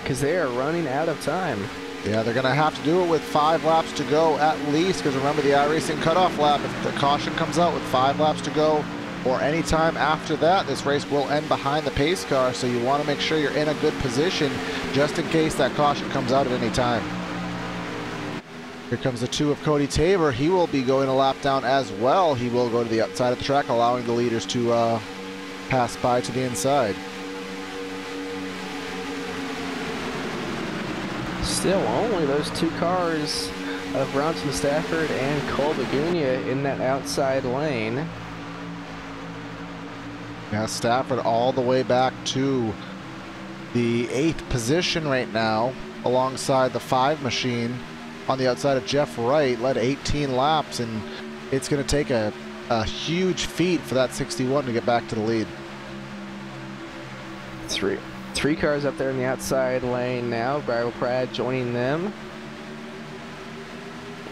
Because they are running out of time. Yeah, they're going to have to do it with 5 laps to go at least, because remember the iRacing cutoff lap, if the caution comes out with 5 laps to go, or any time after that, this race will end behind the pace car, so you want to make sure you're in a good position just in case that caution comes out at any time. Here comes the 2 of Cody Tabor. He will be going a lap down as well. He will go to the outside of the track, allowing the leaders to pass by to the inside. Still only those 2 cars of Bronson Stafford and Cole Begunia in that outside lane. Yeah, Stafford all the way back to the 8th position right now, alongside the 5 machine on the outside of Jeff Wright, led 18 laps, and it's going to take a huge feat for that 61 to get back to the lead. Three cars up there in the outside lane now. Bridal Prad joining them.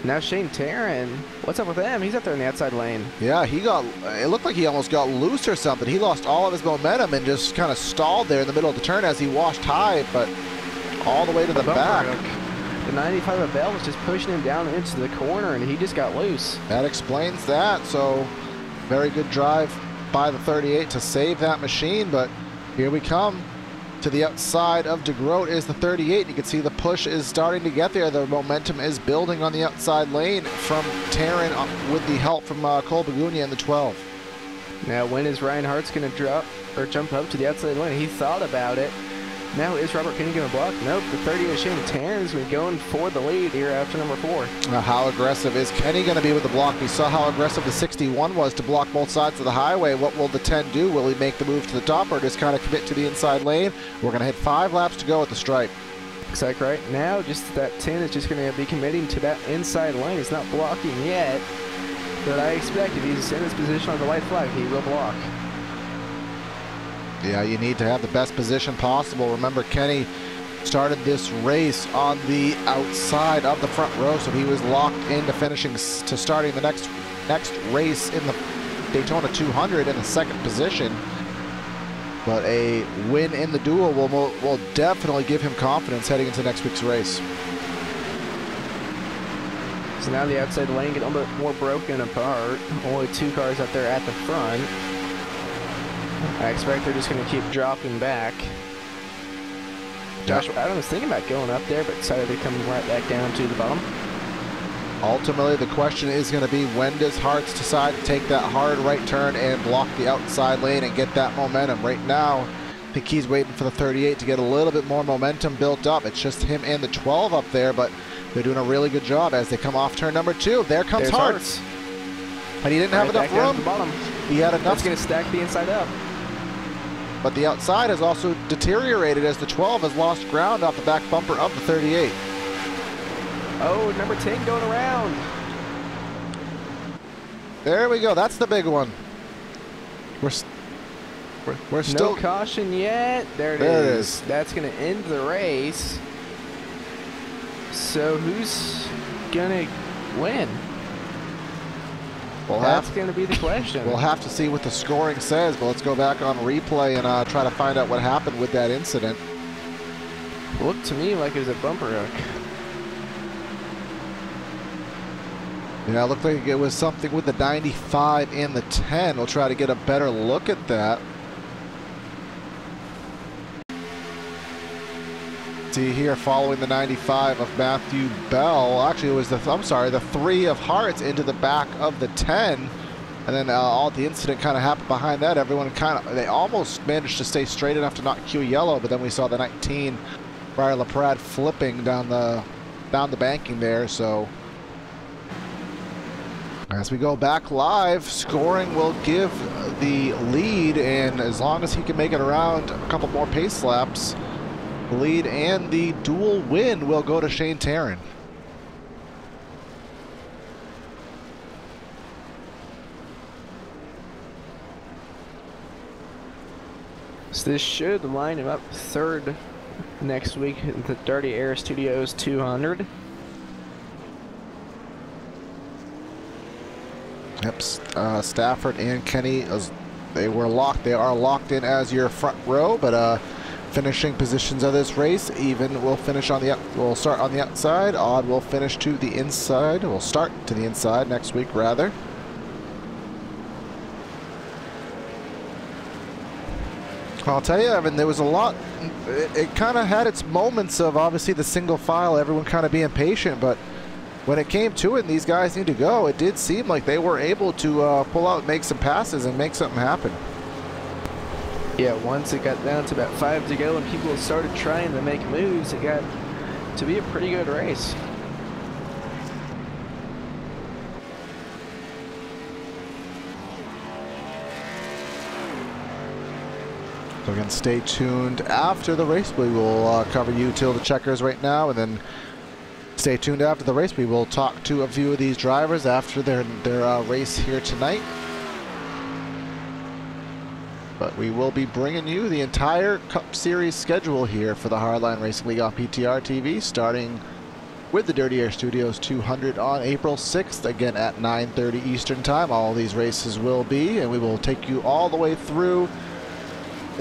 Now Shane Taryn, what's up with him? He's up there in the outside lane. Yeah, it looked like he almost got loose or something. He lost all of his momentum and just kind of stalled there in the middle of the turn as he washed high, but all the way to the back. The 95 of Bell was just pushing him down into the corner, and he just got loose. That explains that. So very good drive by the 38 to save that machine, but here we come. To the outside of DeGroat is the 38. You can see the push is starting to get there. The momentum is building on the outside lane from Taryn with the help from Cole Begunia in the 12. Now when is Ryan Hart's going to drop or jump up to the outside lane? He thought about it. Now is Robert Kenny going to block? Nope. The 38 Shane Taryn is going for the lead here after number 4. How aggressive is Kenny going to be with the block? We saw how aggressive the 61 was to block both sides of the highway. What will the 10 do? Will he make the move to the top or just kind of commit to the inside lane? We're going to hit 5 laps to go at the stripe. Looks like right now just that 10 is just going to be committing to that inside lane. He's not blocking yet, but I expect if he's in his position on the white flag, he will block. Yeah, you need to have the best position possible. Remember, Kenny started this race on the outside of the front row, so he was locked into finishing to starting the next race in the Daytona 200 in the 2nd position. But a win in the duel will definitely give him confidence heading into next week's race. So now the outside lane getting a little bit more broken apart. Only 2 cars up there at the front. I expect they're just going to keep dropping back. Josh Adam was thinking about going up there, but decided to come right back down to the bottom. Ultimately, the question is going to be, when does Hartz decide to take that hard right turn and block the outside lane and get that momentum? Right now, I think he's waiting for the 38 to get a little bit more momentum built up. It's just him and the 12 up there, but they're doing a really good job as they come off turn number 2. There comes Hartz. And he didn't have enough room. He had enough. That's going to stack the inside up. But the outside has also deteriorated as the 12 has lost ground off the back bumper of the 38. Oh, number 10 going around. There we go. That's the big one. We're still... No caution yet. There it is. That's going to end the race. So who's going to win? That's going to be the question. We'll have to see what the scoring says, but let's go back on replay and try to find out what happened with that incident. It looked to me like it was a bumper hook. Yeah, it looked like it was something with the 95 and the 10. We'll try to get a better look at that. See here, following the 95 of Matthew Bell. Actually, it was the 3 of Hartz into the back of the 10. And then all the incident kind of happened behind that. Everyone they almost managed to stay straight enough to not cue yellow, but then we saw the 19 Brian LaPrade flipping down the banking there. So as we go back live, scoring will give the lead, and as long as he can make it around a couple more pace laps, the lead and the dual win will go to Shane Taryn. So this should line him up third next week at the Dirty Air Studios 200. Yep, Stafford and Kenny, they are locked in as your front row, but finishing positions of this race, Even will finish on the will start on the outside, Odd will finish to the inside, will start to the inside next week rather. I'll tell you, Evan, there was a lot, it kind of had its moments of obviously the single file, everyone kind of being patient, but when it came to it and these guys need to go, it did seem like they were able to pull out, make some passes and make something happen. Yeah, once it got down to about 5 to go and people started trying to make moves, it got to be a pretty good race. So again, stay tuned after the race. We will cover you till the checkers right now, and then stay tuned after the race. We will talk to a few of these drivers after their race here tonight. But we will be bringing you the entire Cup Series schedule here for the Hardline Racing League on PTR TV, starting with the Dirty Air Studios 200 on April 6th, again at 9:30 Eastern Time. All these races will be, and we will take you all the way through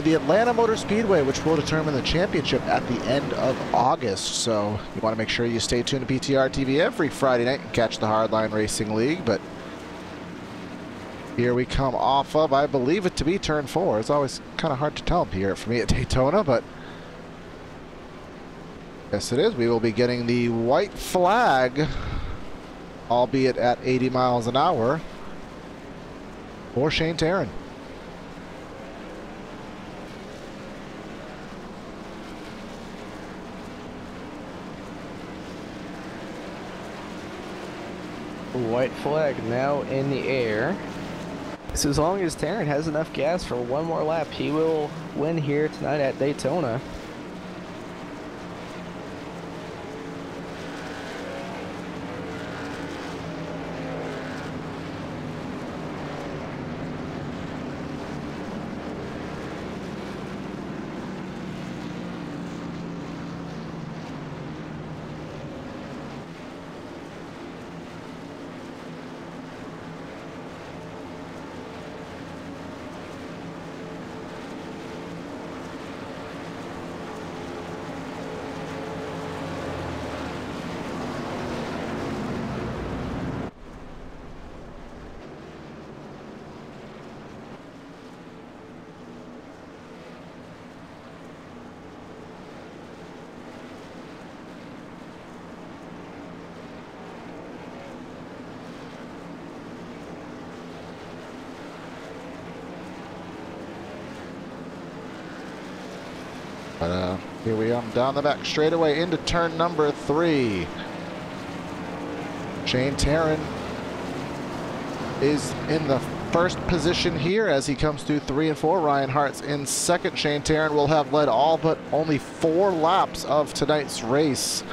the Atlanta Motor Speedway, which will determine the championship at the end of August. So you want to make sure you stay tuned to PTR TV every Friday night and catch the Hardline Racing League. But here we come off of, I believe it to be turn 4. It's always kind of hard to tell here for me at Daytona, but yes it is. We will be getting the white flag, albeit at 80 miles an hour, for Shane Taryn. White flag now in the air. So as long as Taryn has enough gas for one more lap, he will win here tonight at Daytona. But here we are down the back straightaway into turn number 3. Shane Taryn is in the first position here as he comes through 3 and 4. Ryan Hart's in second. Shane Taryn will have led all but only 4 laps of tonight's race,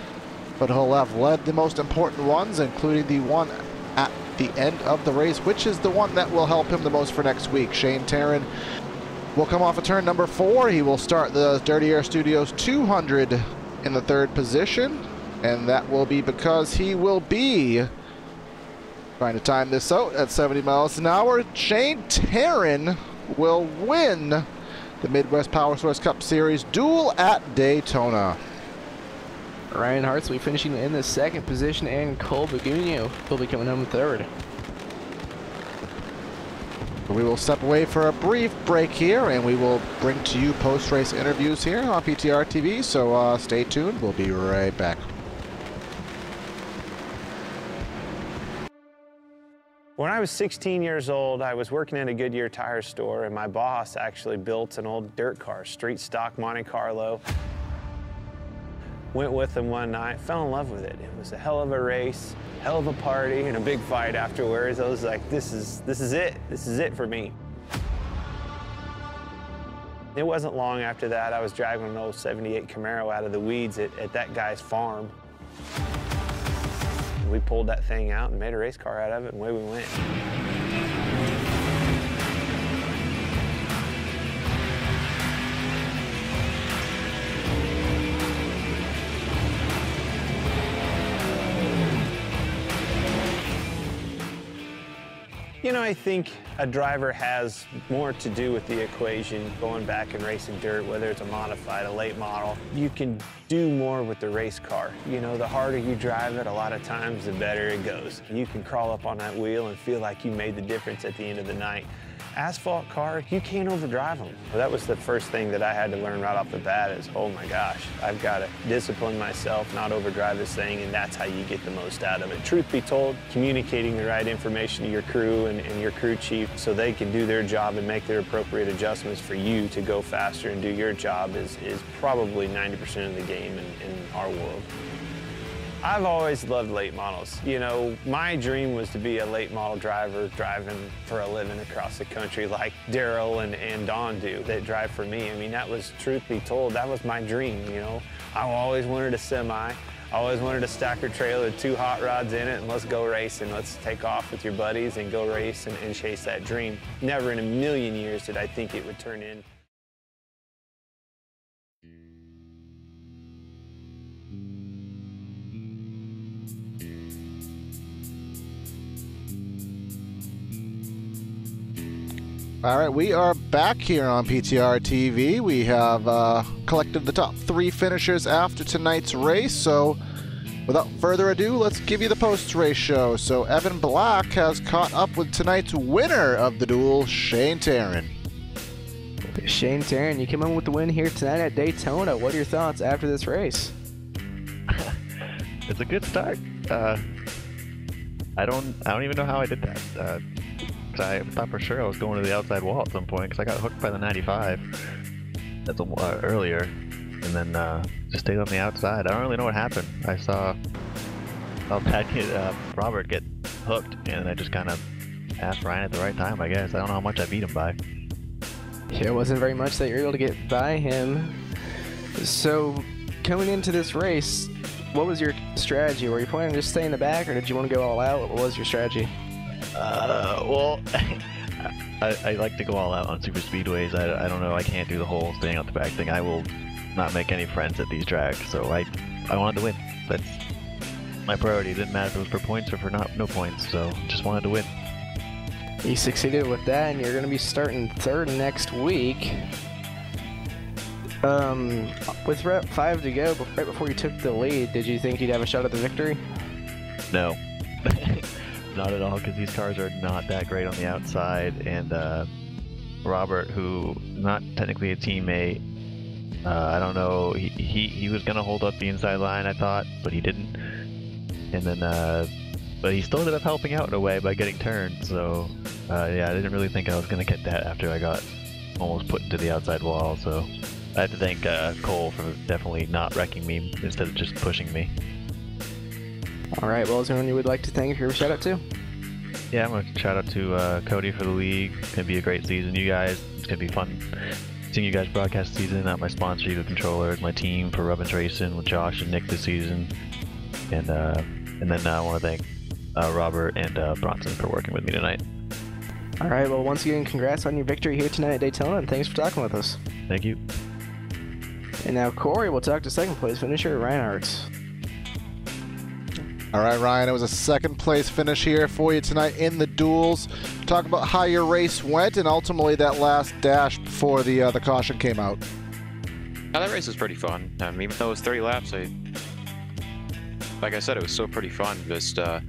but he'll have led the most important ones, including the one at the end of the race, which is the one that will help him the most for next week. Shane Taryn will come off of turn number 4. He will start the Dirty Air Studios 200 in the 3rd position, and that will be because he will be trying to time this out at 70 miles an hour. Shane Taryn will win the Midwest PowerSource Cup Series duel at Daytona. Ryan Hart's will be finishing in the 2nd position, and Cole Bagugno will be coming home 3rd. We will step away for a brief break here, and we will bring to you post-race interviews here on PTR TV, so stay tuned. We'll be right back. When I was 16 years old, I was working in a Goodyear tire store, and my boss actually built an old dirt car, street stock Monte Carlo. Went with him one night, fell in love with it. It was a hell of a race, hell of a party, and a big fight afterwards. I was like, this is it. This is it for me. It wasn't long after that, I was driving an old 78 Camaro out of the weeds at that guy's farm. We pulled that thing out and made a race car out of it, and away we went. You know, I think a driver has more to do with the equation going back and racing dirt, whether it's a modified, a late model. You can do more with the race car. You know, the harder you drive it, a lot of times, the better it goes. You can crawl up on that wheel and feel like you made the difference at the end of the night. Asphalt car, you can't overdrive them. Well, that was the first thing that I had to learn right off the bat is, oh my gosh, I've got to discipline myself, not overdrive this thing, and that's how you get the most out of it. Truth be told, communicating the right information to your crew and your crew chief so they can do their job and make their appropriate adjustments for you to go faster and do your job is probably 90% of the game in our world. I've always loved late models. You know, my dream was to be a late model driver driving for a living across the country like Daryl and Don do that drive for me. I mean, that was, truth be told, that was my dream, you know. I always wanted a semi. I always wanted a stacker trailer with 2 hot rods in it and let's go racing. Let's take off with your buddies and go race and chase that dream. Never in a million years did I think it would turn in. All right, we are back here on PTR TV. We have collected the top 3 finishers after tonight's race. So without further ado, let's give you the post-race show. So Evan Black has caught up with tonight's winner of the duel, Shane Taryn. Shane Taryn, you came in with the win here tonight at Daytona. What are your thoughts after this race? It's a good start. I don't even know how I did that. I thought for sure I was going to the outside wall at some point because I got hooked by the 95 that's earlier, and then just stayed on the outside. I don't really know what happened. I saw Robert get hooked, and I just kind of asked Ryan at the right time, I guess. I don't know how much I beat him by. Yeah, it wasn't very much that you were able to get by him. So coming into this race, what was your strategy? Were you planning to just stay in the back, or did you want to go all out? What was your strategy? Well, I like to go all out on super speedways. I don't know, I can't do the whole staying out the back thing. I will not make any friends at these tracks, so I wanted to win. That's my priority. It didn't matter if it was for points or for no points, so just wanted to win. You succeeded with that, and you're going to be starting 3rd next week. With Rep 5 to go, right before you took the lead, did you think you'd have a shot at the victory? No. Not at all, because these cars are not that great on the outside, and Robert, who not technically a teammate, I don't know, he was gonna hold up the inside line, I thought, but he didn't, and then but he still ended up helping out in a way by getting turned. So yeah, I didn't really think I was gonna get that after I got almost put into the outside wall. So I have to thank Cole for definitely not wrecking me instead of just pushing me. Alright, well, is there anyone you would like to thank or shout out to? Yeah, I'm going to shout out to Cody for the league. It's going to be a great season, you guys. It's going to be fun seeing you guys broadcast the season. My sponsor, Evo Controllers, my team for Rubbins Racing with Josh and Nick this season. And then I want to thank Robert and Bronson for working with me tonight. Alright, well, once again, congrats on your victory here tonight at Daytona, and thanks for talking with us. Thank you. And now Corey will talk to 2nd place finisher Ryan Arts. All right, Ryan, it was a 2nd place finish here for you tonight in the duels. Talk about how your race went and ultimately that last dash before the caution came out. Yeah, that race was pretty fun. Even though it was 30 laps, like I said, it was still pretty fun. Just the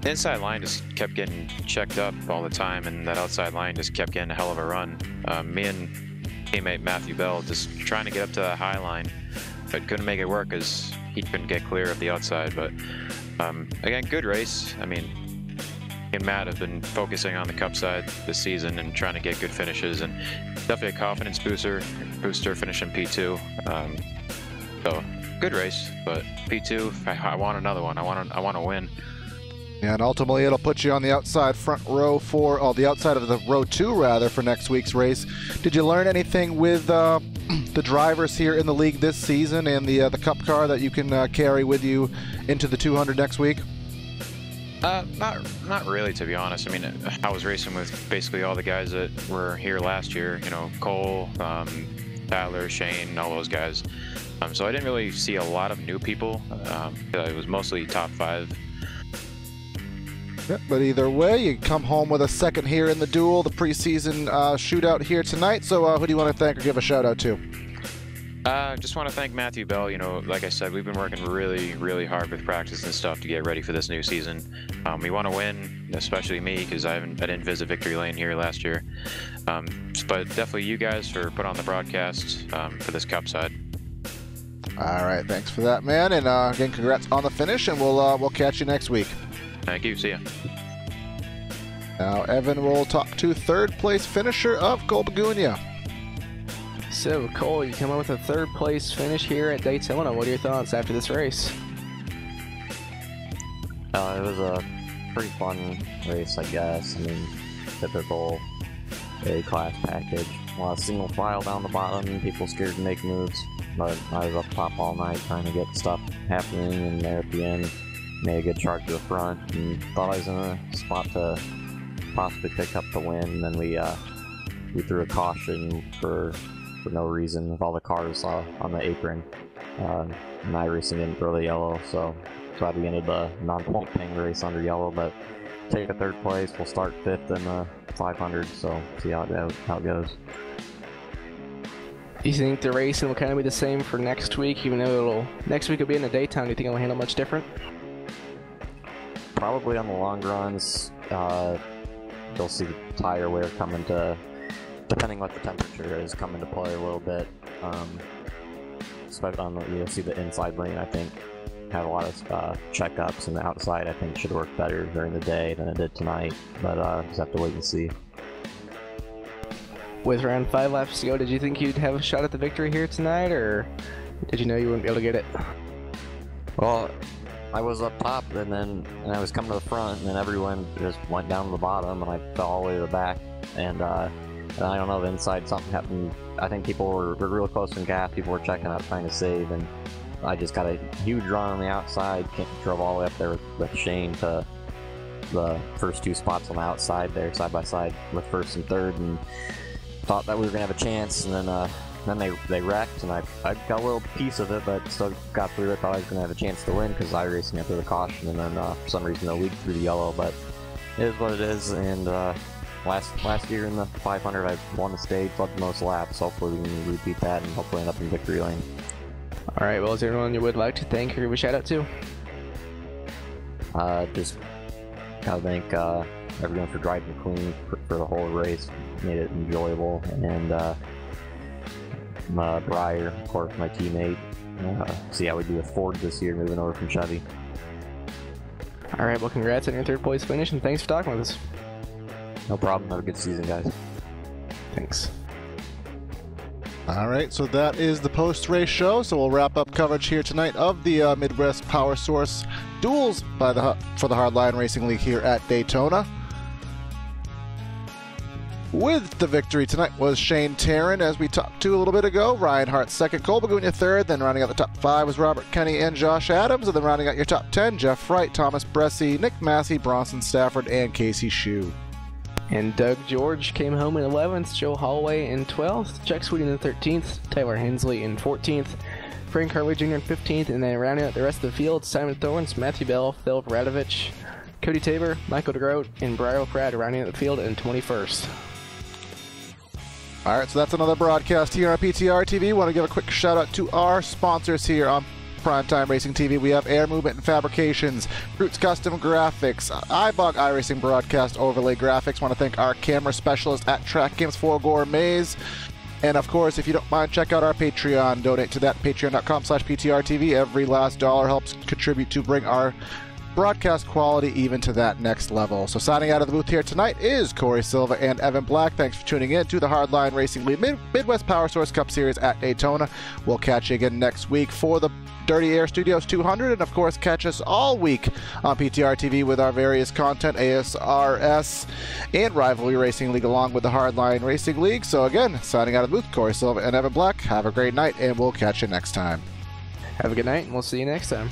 inside line just kept getting checked up all the time, and that outside line just kept getting a hell of a run. Me and teammate Matthew Bell just trying to get up to that high line, but couldn't make it work because he couldn't get clear of the outside. But again, good race. I mean, me and Matt have been focusing on the cup side this season and trying to get good finishes, and definitely a confidence booster finishing P2. So good race, but P2, I want another one. I want to win. And ultimately, it'll put you on the outside front row for, the outside of the row 2 rather, for next week's race. Did you learn anything with the drivers here in the league this season and the Cup car that you can carry with you into the 200 next week? Not really, to be honest. I mean, I was racing with basically all the guys that were here last year. You know, Cole, Tyler, Shane, all those guys. So I didn't really see a lot of new people. It was mostly top 5. Yeah, but either way, you come home with a second here in the duel, the preseason shootout here tonight. So who do you want to thank or give a shout out to? Just want to thank Matthew Bell. You know, like I said, we've been working really, really hard with practice and stuff to get ready for this new season. We want to win, especially me, because I didn't visit Victory Lane here last year. But definitely you guys for putting on the broadcast for this Cup side. All right, thanks for that, man. And again, congrats on the finish, and we'll catch you next week. Thank you. See ya. Now, Evan will talk to third place finisher of Golbagunia. So, Cole, you come up with a third place finish here at Daytona. What are your thoughts after this race? It was a pretty fun race, I guess. I mean, typical A-class package. A lot of single file down the bottom, people scared to make moves. But I was up top all night trying to get stuff happening, and there at the end, made a good charge to the front, and thought I was in a spot to possibly pick up the win. And then we threw a caution for no reason with all the cars on the apron. And iRacing didn't throw the yellow, so glad we ended the non-point race under yellow, but take a third place. We'll start 5th in the 500, so see how it goes. Do you think the racing will kind of be the same for next week, even though next week will be in the daytime? Do you think it'll handle much different? Probably on the long runs, you'll see the tire wear come into, depending what the temperature is, come into play a little bit. Especially you'll see the inside lane, I think, have a lot of checkups, and the outside, I think, should work better during the day than it did tonight. But just have to wait and see. With around 5 laps to go, did you think you'd have a shot at the victory here tonight, or did you know you wouldn't be able to get it? Well, I was up top, and I was coming to the front, and then everyone just went down to the bottom, and I fell all the way to the back. And I don't know, the inside something happened. I think people were real close in gas. People were checking up, trying to save, and I just got a huge run on the outside. Drove all the way up there with Shane to the first 2 spots on the outside there, side by side with first and third, and thought that we were gonna have a chance. And then they wrecked, and I got a little piece of it, but still got through it. Thought I was gonna have a chance to win because iRacing had through the caution, and then for some reason they leaked through the yellow. But it is what it is. And last year in the 500, I won the stage, led the most laps. Hopefully we can repeat that and hopefully end up in victory lane. All right. Well, is there anyone you would like to thank or give a shout out to? Just gotta thank everyone for driving clean for the whole race. Made it enjoyable, and Breyer, of course, my teammate. See how we do with Ford this year, moving over from Chevy. All right. Well, congrats on your third place finish, and thanks for talking with us. No problem. Have a good season, guys. Thanks. All right, so that is the post-race show. So we'll wrap up coverage here tonight of the Midwest Power Source duels for the Hardline Racing League here at Daytona. With the victory tonight was Shane Tarrant, as we talked to a little bit ago. Ryan Hart second, Golbagunia third. Then rounding out the top 5 was Robert Kenny and Josh Adams. And then rounding out your top 10, Jeff Wright, Thomas Bresci, Nick Massey, Bronson Stafford, and Casey Shue. And Doug George came home in 11th, Joe Holloway in 12th, Chuck Sweeting in 13th, Tyler Hensley in 14th, Frank Harley Jr. in 15th, and then rounding out the rest of the field, Simon Thorns, Matthew Bell, Phil Radovich, Cody Tabor, Michael DeGroat, and Brian Pratt rounding out the field in 21st. All right, so that's another broadcast here on PTR TV. Want to give a quick shout out to our sponsors here on Primetime Racing TV. We have Air Movement Fabrications, Krutz Custom Graphics, iBog iRacing Broadcast Overlay Graphics. Want to thank our camera specialist at Track Games 4 Gourmets. And of course, if you don't mind, check out our Patreon. Donate to that, patreon.com/PTRTV. Every last dollar helps contribute to bring our broadcast quality even to that next level. So signing out of the booth here tonight is Corey Silva and Evan Black. Thanks for tuning in to the Hardline Racing League Midwest Power Source Cup Series at Daytona. We'll catch you again next week for the Dirty Air Studios 200, and of course catch us all week on PTR TV with our various content, ASRS and Rivalry Racing League, along with the Hardline Racing League. So again, signing out of the booth, Corey Silva and Evan Black. Have a great night, and we'll catch you next time. Have a good night, and we'll see you next time.